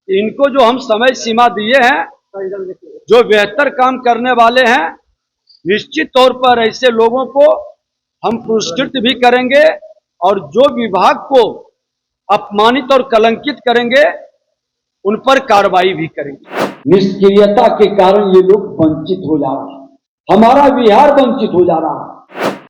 इनको जो हम समय सीमा दिए हैं, जो बेहतर काम करने वाले हैं, निश्चित तौर पर ऐसे लोगों को हम पुरस्कृत भी करेंगे और जो विभाग को अपमानित और कलंकित करेंगे उन पर कार्रवाई भी करेंगे। निष्क्रियता के कारण ये लोग वंचित हो जा रहे हैं, हमारा बिहार वंचित हो जा रहा है।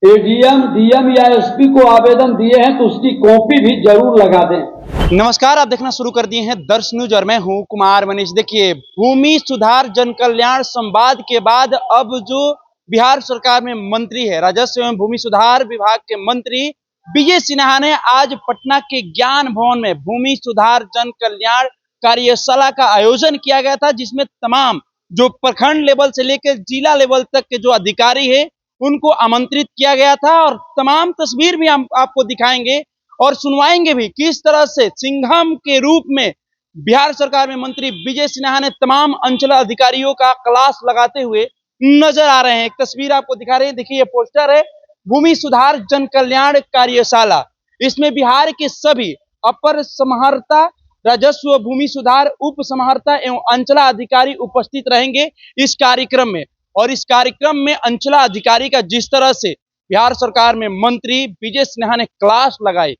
एडीएम, डीएम या एसपी को आवेदन दिए हैं तो उसकी कॉपी भी जरूर लगा दें। नमस्कार, आप देखना शुरू कर दिए हैं दर्श न्यूज और मैं हूं कुमार मनीष। देखिए, भूमि सुधार जन कल्याण संवाद के बाद अब जो बिहार सरकार में मंत्री है, राजस्व एवं भूमि सुधार विभाग के मंत्री विजय सिन्हा ने आज पटना के ज्ञान भवन में भूमि सुधार जन कल्याण कार्यशाला का आयोजन किया गया था, जिसमें तमाम जो प्रखंड लेवल से लेकर जिला लेवल तक के जो अधिकारी है उनको आमंत्रित किया गया था और तमाम तस्वीर भी हम आपको दिखाएंगे और सुनवाएंगे भी किस तरह से सिंघम के रूप में बिहार सरकार में मंत्री विजय सिन्हा ने तमाम अंचल अधिकारियों का क्लास लगाते हुए नजर आ रहे हैं। एक तस्वीर आपको दिखा रहे हैं, देखिए ये पोस्टर है भूमि सुधार जन कल्याण कार्यशाला। इसमें बिहार के सभी अपर समाहर्ता राजस्व भूमि सुधार उप समाहर्ता एवं अंचला अधिकारी उपस्थित रहेंगे इस कार्यक्रम में। और इस कार्यक्रम में अंचला अधिकारी का जिस तरह से बिहार सरकार में मंत्री विजय सिन्हा ने क्लास लगाई,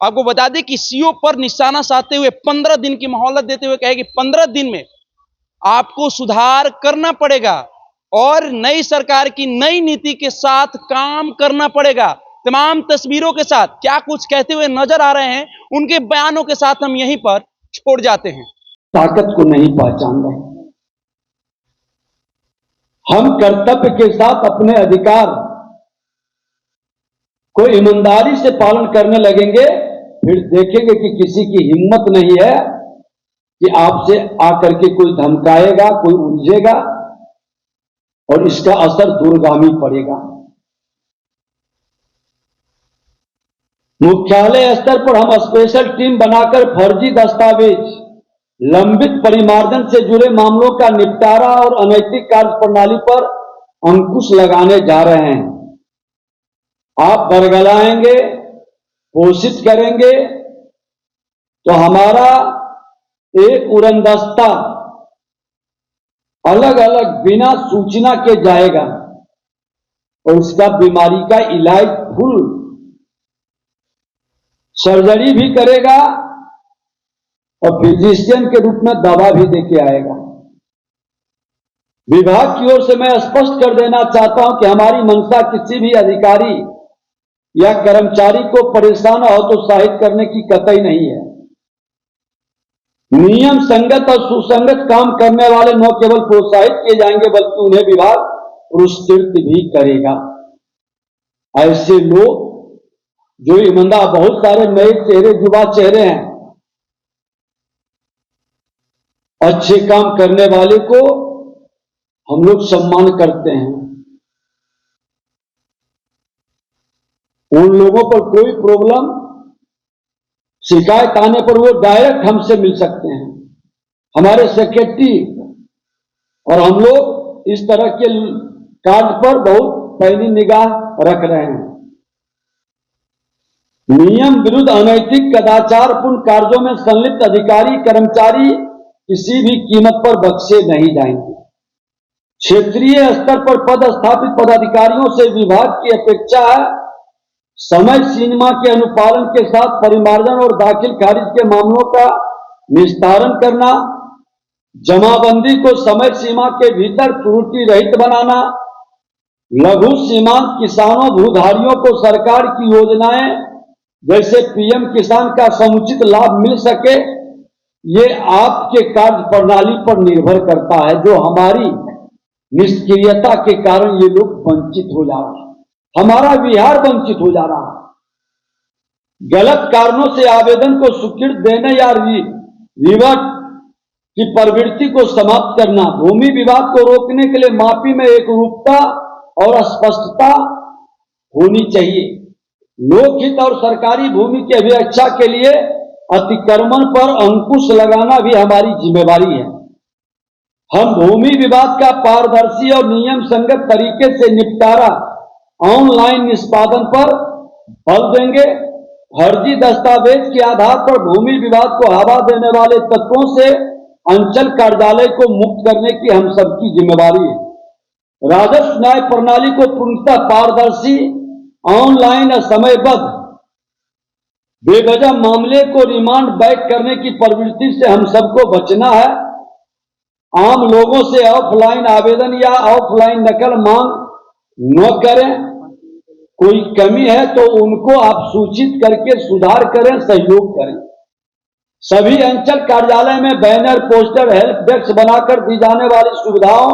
आपको बता दें कि सीओ पर निशाना साधते हुए 15 दिन की मोहलत देते हुए कहे कि 15 दिन में आपको सुधार करना पड़ेगा और नई सरकार की नई नीति के साथ काम करना पड़ेगा। तमाम तस्वीरों के साथ क्या कुछ कहते हुए नजर आ रहे हैं, उनके बयानों के साथ हम यहीं पर छोड़ जाते हैं। ताकत को नहीं पहचान रहे, हम कर्तव्य के साथ अपने अधिकार को ईमानदारी से पालन करने लगेंगे, फिर देखेंगे कि किसी की हिम्मत नहीं है कि आपसे आकर के कोई धमकाएगा, कोई उलझेगा और इसका असर दूरगामी पड़ेगा। मुख्यालय स्तर पर हम स्पेशल टीम बनाकर फर्जी दस्तावेज, लंबित परिमार्जन से जुड़े मामलों का निपटारा और अनैतिक कार्य प्रणाली पर अंकुश लगाने जा रहे हैं। आप बरगलाएंगे, पोषित करेंगे तो हमारा एक उड़नदस्ता अलग अलग बिना सूचना के जाएगा और उसका बीमारी का इलाज फुल सर्जरी भी करेगा और फिजिशियन के रूप में दवा भी देके आएगा। विभाग की ओर से मैं स्पष्ट कर देना चाहता हूं कि हमारी मंशा किसी भी अधिकारी या कर्मचारी को परेशान और हतोत्साहित करने की कतई नहीं है। नियम संगत और सुसंगत काम करने वाले न केवल प्रोत्साहित किए जाएंगे बल्कि उन्हें विभाग पुरस्कृत भी करेगा। ऐसे लोग जो ईमानदार, बहुत सारे नए चेहरे, युवा चेहरे हैं, अच्छे काम करने वाले को हम लोग सम्मान करते हैं। उन लोगों पर कोई प्रॉब्लम, शिकायत आने पर वो डायरेक्ट हमसे मिल सकते हैं, हमारे सेक्रेटरी, और हम लोग इस तरह के कार्य पर बहुत पैनी निगाह रख रहे हैं। नियम विरुद्ध अनैतिक कदाचारपूर्ण कार्यों में संलिप्त अधिकारी कर्मचारी किसी भी कीमत पर बख्शे नहीं जाएंगे। क्षेत्रीय स्तर पर पदस्थापित पदाधिकारियों से विभाग की अपेक्षा है समय सीमा के अनुपालन के साथ परिमार्जन और दाखिल खारिज के मामलों का निस्तारण करना, जमाबंदी को समय सीमा के भीतर त्रुटि रहित बनाना, लघु सीमांत किसानों भूधारियों को सरकार की योजनाएं जैसे पीएम किसान का समुचित लाभ मिल सके, ये आपके कार्य प्रणाली पर निर्भर करता है। जो हमारी निष्क्रियता के कारण ये लोग वंचित हो जा रहे हैं, हमारा बिहार वंचित हो जा रहा है। गलत कारणों से आवेदन को स्वीकृत देने या रिवर्ट की प्रवृत्ति को समाप्त करना, भूमि विवाद को रोकने के लिए माफी में एकरूपता और स्पष्टता होनी चाहिए। लोकहित और सरकारी भूमि की अभिरक्षा के लिए अतिक्रमण पर अंकुश लगाना भी हमारी जिम्मेवारी है। हम भूमि विवाद का पारदर्शी और नियम संगत तरीके से निपटारा ऑनलाइन निष्पादन पर बल देंगे फर्जी दस्तावेज के आधार पर भूमि विवाद को हवा देने वाले तत्वों से अंचल कार्यालय को मुक्त करने की हम सबकी जिम्मेदारी है। राजस्व न्याय प्रणाली को पूर्णतः पारदर्शी, ऑनलाइन और समयबद्ध, बेवजह मामले को रिमांड बैक करने की प्रवृत्ति से हम सबको बचना है। आम लोगों से ऑफलाइन आवेदन या ऑफलाइन नकल मांग न करें। कोई कमी है तो उनको आप सूचित करके सुधार करें, सहयोग करें। सभी अंचल कार्यालय में बैनर, पोस्टर, हेल्प डेस्क बनाकर दी जाने वाली सुविधाओं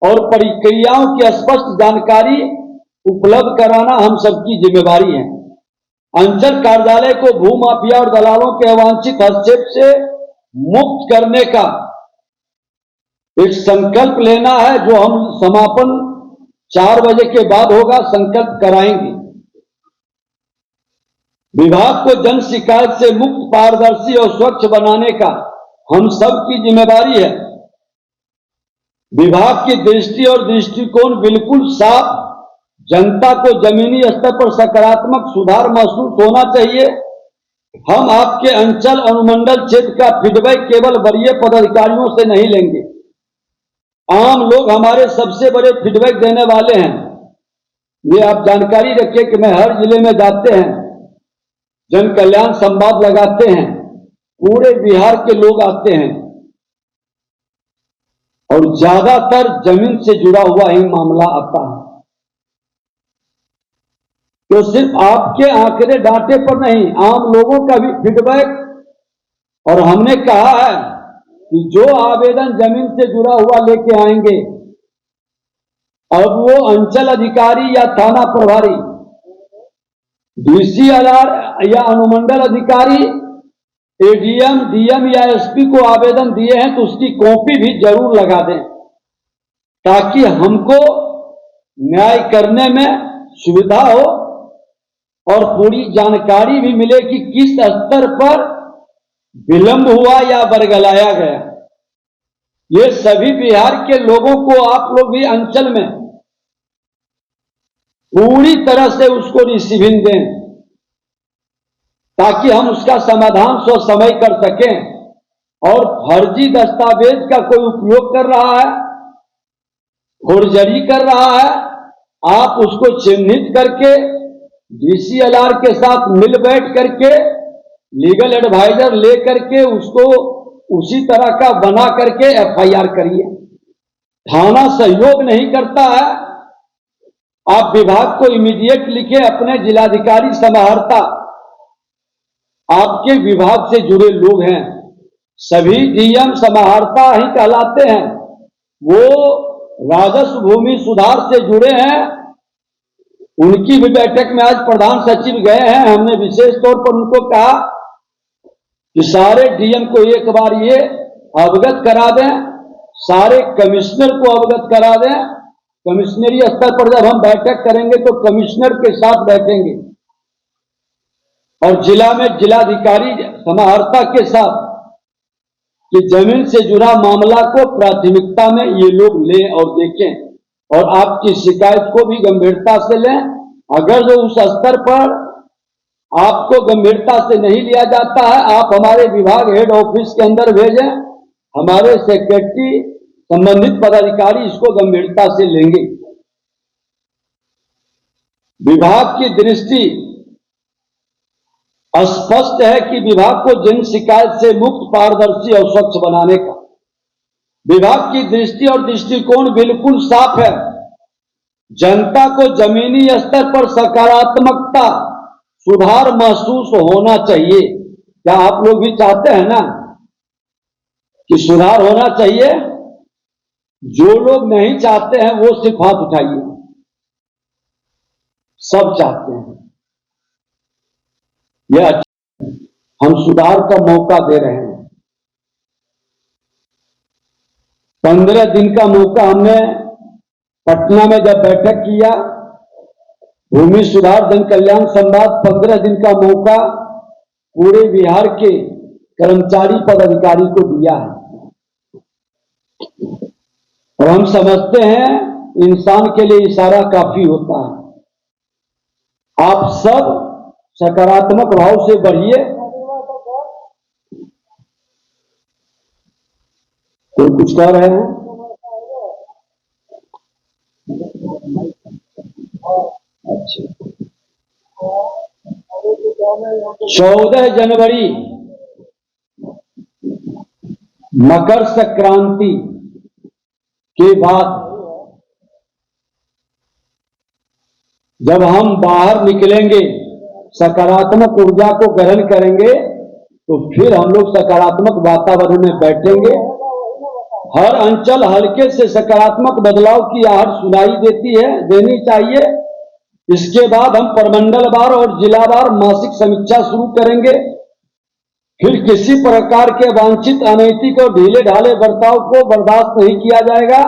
और प्रक्रियाओं की स्पष्ट जानकारी उपलब्ध कराना हम सबकी जिम्मेदारी है। अंचल कार्यालय को भूमाफिया और दलालों के अवांछित हस्तक्षेप से मुक्त करने का एक संकल्प लेना है, जो हम समापन 4 बजे के बाद होगा, संकल्प कराएंगे। विभाग को जन शिकायत से मुक्त, पारदर्शी और स्वच्छ बनाने का हम सब की जिम्मेदारी है। विभाग की दृष्टि और दृष्टिकोण बिल्कुल साफ, जनता को जमीनी स्तर पर सकारात्मक सुधार महसूस होना चाहिए। हम आपके अंचल अनुमंडल क्षेत्र का फीडबैक केवल वरीय पदाधिकारियों से नहीं लेंगे। आम लोग हमारे सबसे बड़े फीडबैक देने वाले हैं। ये आप जानकारी रखिए कि मैं हर जिले में जाते हैं, जन कल्याण संवाद लगाते हैं, पूरे बिहार के लोग आते हैं और ज्यादातर जमीन से जुड़ा हुआ ही मामला आता है। तो सिर्फ आपके आंकड़े डांटे पर नहीं, आम लोगों का भी फीडबैक। और हमने कहा है कि जो आवेदन जमीन से जुड़ा हुआ लेके आएंगे, अब वो अंचल अधिकारी या थाना प्रभारी, डीसीएलआर या अनुमंडल अधिकारी, एडीएम, डीएम या एसपी को आवेदन दिए हैं तो उसकी कॉपी भी जरूर लगा दें, ताकि हमको न्याय करने में सुविधा हो और पूरी जानकारी भी मिले कि किस स्तर पर विलंब हुआ या बरगलाया गया। ये सभी बिहार के लोगों को आप लोग भी अंचल में पूरी तरह से उसको रिसीविंग दें, ताकि हम उसका समाधान समय कर सकें। और फर्जी दस्तावेज का कोई उपयोग कर रहा है, फोर्जरी कर रहा है, आप उसको चिन्हित करके डीसीएलआर के साथ मिल बैठ करके लीगल एडवाइजर ले करके उसको उसी तरह का बना करके एफआईआर करिए। थाना सहयोग नहीं करता है, आप विभाग को इमीडिएट लिखे, अपने जिलाधिकारी समाहर्ता आपके विभाग से जुड़े लोग हैं, सभी डीएम समाहर्ता ही कहलाते हैं, वो राजस्व भूमि सुधार से जुड़े हैं। उनकी भी बैठक में आज प्रधान सचिव गए हैं। हमने विशेष तौर पर उनको कहा कि सारे डीएम को एक बार ये अवगत करा दें, सारे कमिश्नर को अवगत करा दें। कमिश्नरी स्तर पर जब हम बैठक करेंगे तो कमिश्नर के साथ बैठेंगे और जिला में जिलाधिकारी समाहर्ता के साथ, कि जमीन से जुड़ा मामला को प्राथमिकता में ये लोग लें और देखें और आपकी शिकायत को भी गंभीरता से लें। अगर जो उस स्तर पर आपको गंभीरता से नहीं लिया जाता है, आप हमारे विभाग हेड ऑफिस के अंदर भेजें, हमारे सेक्रेटरी संबंधित पदाधिकारी इसको गंभीरता से लेंगे। विभाग की दृष्टि स्पष्ट है कि विभाग को जन शिकायत से मुक्त, पारदर्शी और स्वच्छ बनाने का विभाग की दृष्टि और दृष्टिकोण बिल्कुल साफ है। जनता को जमीनी स्तर पर सकारात्मकता, सुधार महसूस होना चाहिए। क्या आप लोग भी चाहते हैं ना कि सुधार होना चाहिए? जो लोग नहीं चाहते हैं वो सिर्फ हाथ उठाइए। सब चाहते हैं। यह अच्छा, हम सुधार का मौका दे रहे हैं। 15 दिन का मौका हमने पटना में जब बैठक किया, भूमि सुधार जन कल्याण संवाद, 15 दिन का मौका पूरे बिहार के कर्मचारी पदाधिकारी को दिया है। और हम समझते हैं इंसान के लिए इशारा काफी होता है। आप सब सकारात्मक भाव से बढ़िए। कोई कुछ कह रहे हैं? अच्छा, 14 जनवरी मकर संक्रांति के बाद जब हम बाहर निकलेंगे, सकारात्मक ऊर्जा को ग्रहण करेंगे, तो फिर हम लोग सकारात्मक वातावरण में बैठेंगे। हर अंचल हल्के से सकारात्मक बदलाव की आहट सुनाई देनी चाहिए। इसके बाद हम प्रमंडलवार और जिलावार मासिक समीक्षा शुरू करेंगे। फिर किसी प्रकार के वांछित अनैतिक और ढीले ढाले बर्ताव को बर्दाश्त नहीं किया जाएगा।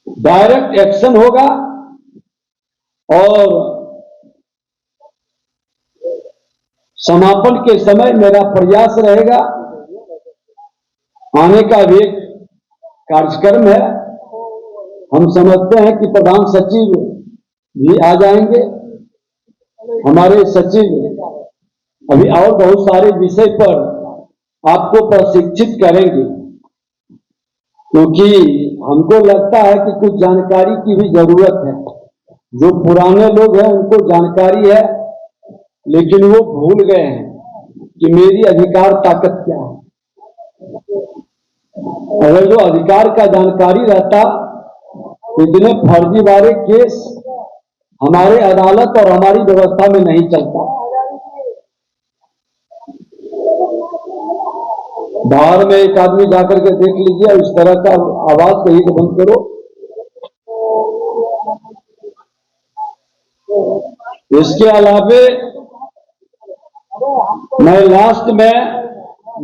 डायरेक्ट एक्शन होगा और समापन के समय मेरा प्रयास रहेगा, आने का भी एक कार्यक्रम है। हम समझते हैं कि प्रधान सचिव भी आ जाएंगे। हमारे सचिव अभी और बहुत सारे विषय पर आपको प्रशिक्षित करेंगे, क्योंकि हमको लगता है कि कुछ जानकारी की भी जरूरत है। जो पुराने लोग हैं उनको जानकारी है, लेकिन वो भूल गए हैं कि मेरी अधिकार ताकत क्या है। अगर जो अधिकार का जानकारी रहता, इतने फर्जीवाड़े केस हमारे अदालत और हमारी व्यवस्था में नहीं चलता। बाहर में एक आदमी जाकर के देख लीजिए, इस तरह का आवाज कहीं तो बंद करो। इसके अलावे मैं लास्ट में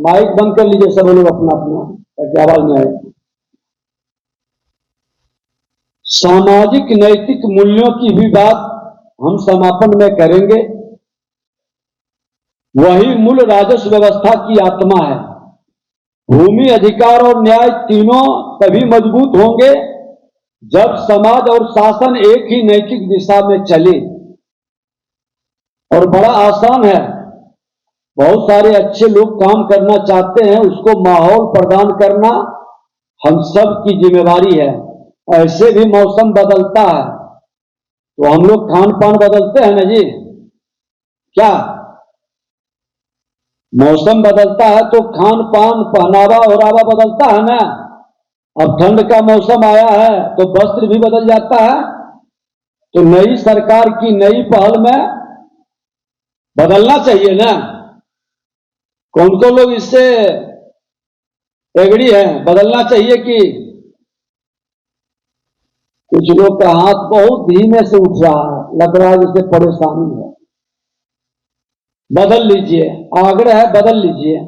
माइक बंद कर लीजिए सब लोग अपना अपना, ताकि आवाज नहीं आए। सामाजिक नैतिक मूल्यों की भी बात हम समापन में करेंगे। वही मूल राजस्व व्यवस्था की आत्मा है। भूमि अधिकार और न्याय तीनों तभी मजबूत होंगे जब समाज और शासन एक ही नैतिक दिशा में चले। और बड़ा आसान है, बहुत सारे अच्छे लोग काम करना चाहते हैं, उसको माहौल प्रदान करना हम सब की जिम्मेवारी है। ऐसे भी मौसम बदलता है तो हम लोग खान पान बदलते हैं ना जी, क्या मौसम बदलता है तो खान पान पहनावा ओढ़ावा बदलता है ना। अब ठंड का मौसम आया है तो वस्त्र भी बदल जाता है। तो नई सरकार की नई पहल में बदलना चाहिए ना। कौन कौन लोग इससे एग्री है, बदलना चाहिए कि? कुछ लोग का हाथ बहुत धीमे से उठ रहा है, लग रहा है जैसे परेशानी है। बदल लीजिए, आग्रह है बदल लीजिए,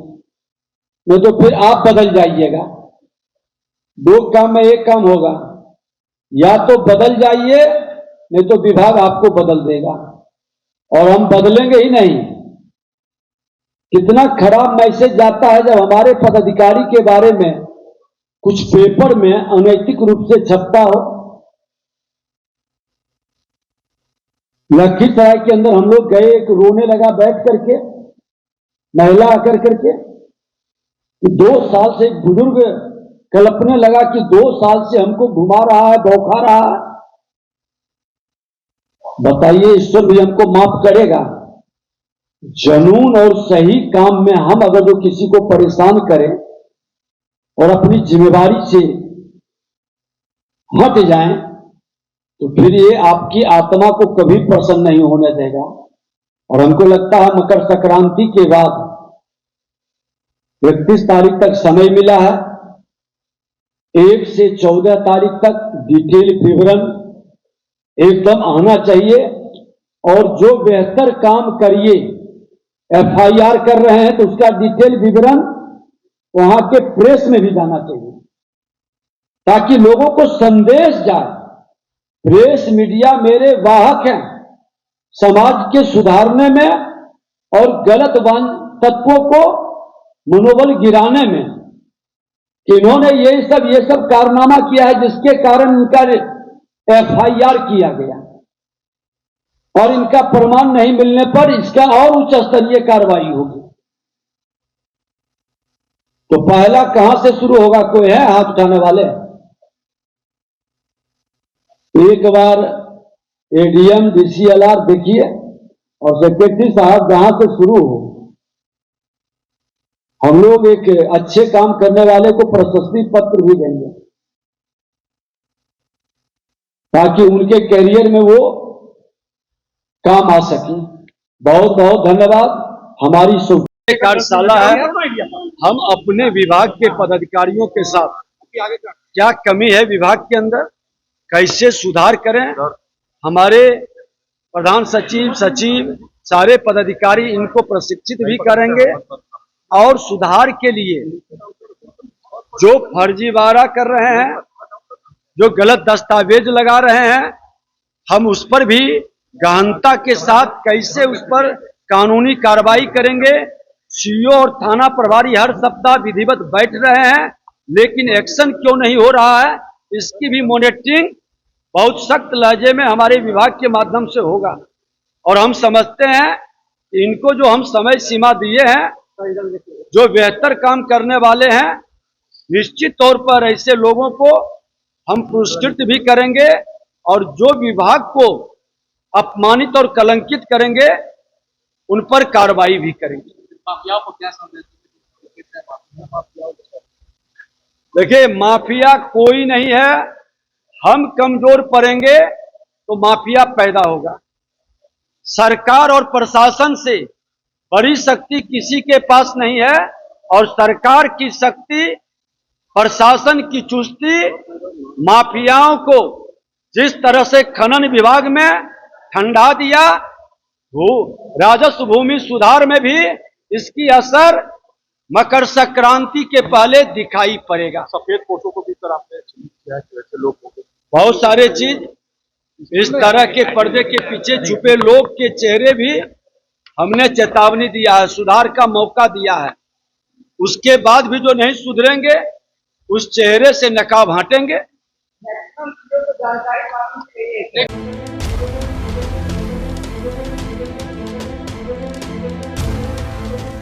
नहीं तो फिर आप बदल जाइएगा। दो काम में एक काम होगा, या तो बदल जाइए नहीं तो विभाग आपको बदल देगा, और हम बदलेंगे ही नहीं। कितना खराब मैसेज जाता है जब हमारे पदाधिकारी के बारे में कुछ पेपर में अनैतिक रूप से छपता हो। लखीसराय के अंदर हम लोग गए, एक रोने लगा बैठ करके, महिला आकर करके, 2 साल से एक बुजुर्ग कल्पने लगा कि 2 साल से हमको घुमा रहा है, बौखा रहा है। बताइए ईश्वर भी हमको माफ करेगा? जनून और सही काम में हम अगर जो किसी को परेशान करें और अपनी जिम्मेवारी से हट जाएं, तो फिर ये आपकी आत्मा को कभी प्रसन्न नहीं होने देगा। और हमको लगता है मकर संक्रांति के बाद 31 तारीख तक समय मिला है। 1 से 14 तारीख तक डिटेल विवरण एकदम आना चाहिए। और जो बेहतर काम करिए, FIR कर रहे हैं तो उसका डिटेल विवरण वहां के प्रेस में भी जाना चाहिए, ताकि लोगों को संदेश जाए। प्रेस मीडिया मेरे वाहक हैं समाज के सुधारने में और गलत तत्वों को मनोबल गिराने में। इन्होंने ये सब कारनामा किया है जिसके कारण इनका FIR किया गया। और इनका प्रमाण नहीं मिलने पर इसका और उच्च स्तरीय कार्रवाई होगी। तो पहला कहां से शुरू होगा? कोई है हाथ उठाने वाले? एक बार एडीएम डीसीएलआर देखिए और सेक्रेटरी साहब जहां से शुरू हो, हम लोग एक अच्छे काम करने वाले को प्रशस्ति पत्र भी देंगे ताकि उनके कैरियर में वो काम आ सके। बहुत बहुत धन्यवाद। हमारी कार्यशाला है, हम अपने विभाग के पदाधिकारियों के साथ क्या कमी है विभाग के अंदर, कैसे सुधार करें, हमारे प्रधान सचिव सचिव सारे पदाधिकारी इनको प्रशिक्षित भी करेंगे और सुधार के लिए जो फर्जीवाड़ा कर रहे हैं, जो गलत दस्तावेज लगा रहे हैं, हम उस पर भी गहनता के साथ कैसे उस पर कानूनी कार्रवाई करेंगे। सीईओ और थाना प्रभारी हर सप्ताह विधिवत बैठ रहे हैं, लेकिन एक्शन क्यों नहीं हो रहा है, इसकी भी मॉनिटरिंग बहुत सख्त लहजे में हमारे विभाग के माध्यम से होगा। और हम समझते हैं कि इनको जो हम समय सीमा दिए हैं, जो बेहतर काम करने वाले हैं, निश्चित तौर पर ऐसे लोगों को हम पुरस्कृत भी करेंगे और जो विभाग को अपमानित और कलंकित करेंगे उन पर कार्रवाई भी करेंगे। देखिए, माफिया कोई नहीं है, हम कमजोर पड़ेंगे तो माफिया पैदा होगा। सरकार और प्रशासन से बड़ी शक्ति किसी के पास नहीं है और सरकार की शक्ति, प्रशासन की चुस्ती माफियाओं को जिस तरह से खनन विभाग में ठंडा दिया, राजस्व भूमि सुधार में भी इसकी असर मकर संक्रांति के पहले दिखाई पड़ेगा। सफेद पोषों को भी सर आपने लोग बहुत सारे चीज इस तरह के पर्दे के पीछे छुपे लोग के चेहरे भी हमने चेतावनी दिया है, सुधार का मौका दिया है। उसके बाद भी जो नहीं सुधरेंगे उस चेहरे से नकाब हटेंगे।